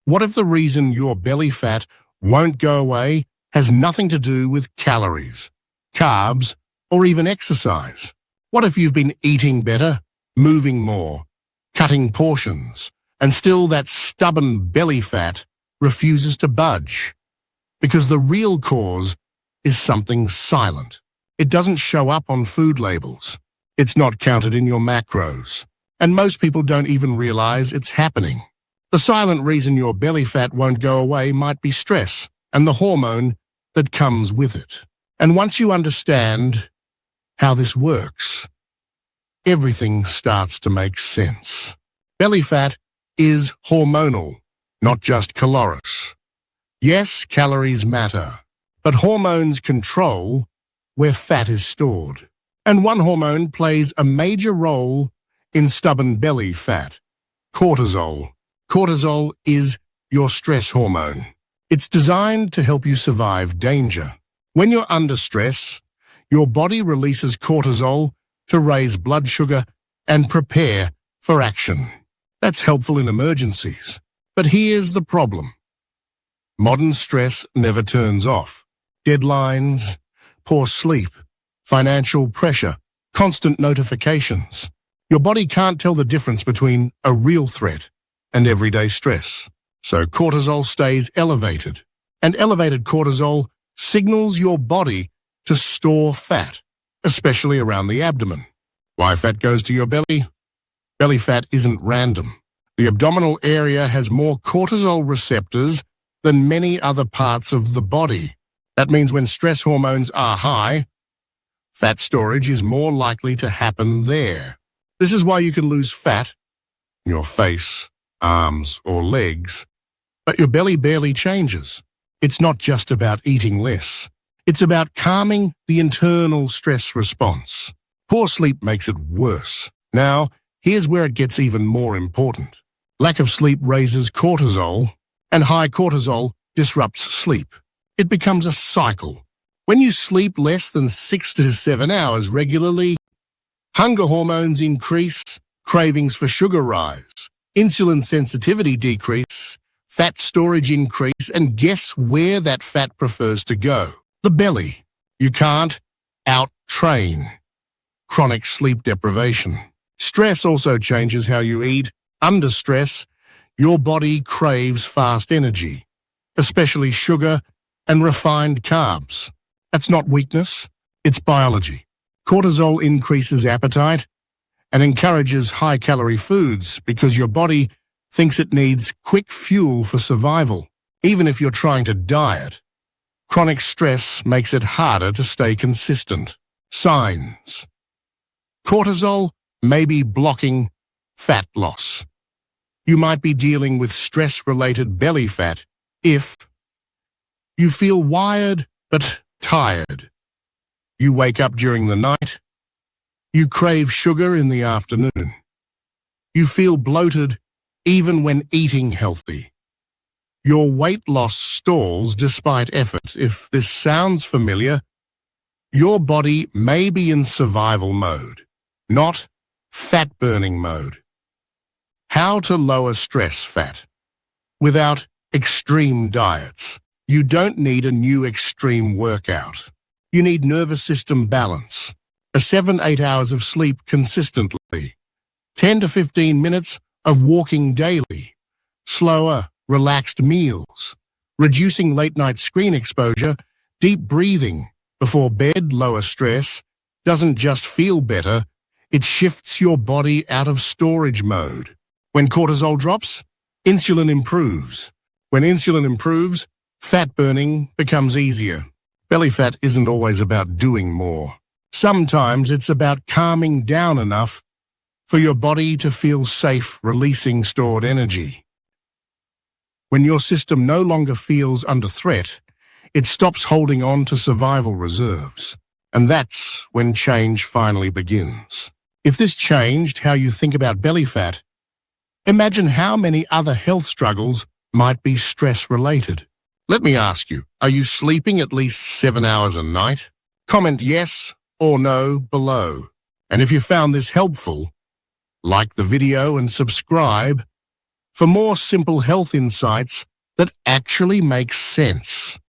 What if the reason your belly fat won't go away has nothing to do with calories, carbs, or even exercise? What if you've been eating better, moving more, cutting portions, and still that stubborn belly fat refuses to budge? Because the real cause is something silent. It doesn't show up on food labels. It's not counted in your macros. And most people don't even realize it's happening. The silent reason your belly fat won't go away might be stress and the hormone that comes with it. And once you understand how this works, everything starts to make sense. Belly fat is hormonal, not just caloric. Yes, calories matter, but hormones control where fat is stored. And one hormone plays a major role in stubborn belly fat: cortisol. Cortisol is your stress hormone. It's designed to help you survive danger. When you're under stress, your body releases cortisol to raise blood sugar and prepare for action. That's helpful in emergencies. But here's the problem. Modern stress never turns off. Deadlines, poor sleep, financial pressure, constant notifications. Your body can't tell the difference between a real threat and everyday stress. So cortisol stays elevated. And elevated cortisol signals your body to store fat, especially around the abdomen. Why fat goes to your belly? Belly fat isn't random. The abdominal area has more cortisol receptors than many other parts of the body. That means when stress hormones are high, fat storage is more likely to happen there. This is why you can lose fat in your face, arms, or legs, but your belly barely changes. It's not just about eating less. It's about calming the internal stress response. Poor sleep makes it worse. Now, here's where it gets even more important. Lack of sleep raises cortisol, and high cortisol disrupts sleep. It becomes a cycle. When you sleep less than 6 to 7 hours regularly, hunger hormones increase, cravings for sugar rise, insulin sensitivity decrease, fat storage increase, and guess where that fat prefers to go? The belly. You can't out-train chronic sleep deprivation. Stress also changes how you eat. Under stress, your body craves fast energy, especially sugar and refined carbs. That's not weakness, it's biology. Cortisol increases appetite and encourages high-calorie foods because your body thinks it needs quick fuel for survival. Even if you're trying to diet, chronic stress makes it harder to stay consistent. Signs. Cortisol may be blocking fat loss. You might be dealing with stress-related belly fat if you feel wired but tired. You wake up during the night. You crave sugar in the afternoon. You feel bloated even when eating healthy. Your weight loss stalls despite effort. If this sounds familiar, your body may be in survival mode, not fat-burning mode. How to lower stress fat without extreme diets. You don't need a new extreme workout. You need nervous system balance, a 7-8 hours of sleep consistently, 10 to 15 minutes of walking daily, slower, relaxed meals, reducing late-night screen exposure, deep breathing before bed. Lower stress doesn't just feel better, it shifts your body out of storage mode. When cortisol drops, insulin improves. When insulin improves, fat burning becomes easier. Belly fat isn't always about doing more. Sometimes it's about calming down enough for your body to feel safe releasing stored energy. When your system no longer feels under threat, it stops holding on to survival reserves. And that's when change finally begins. If this changed how you think about belly fat, imagine how many other health struggles might be stress-related. Let me ask you, are you sleeping at least 7 hours a night? Comment yes or no below. And if you found this helpful, like the video and subscribe for more simple health insights that actually make sense.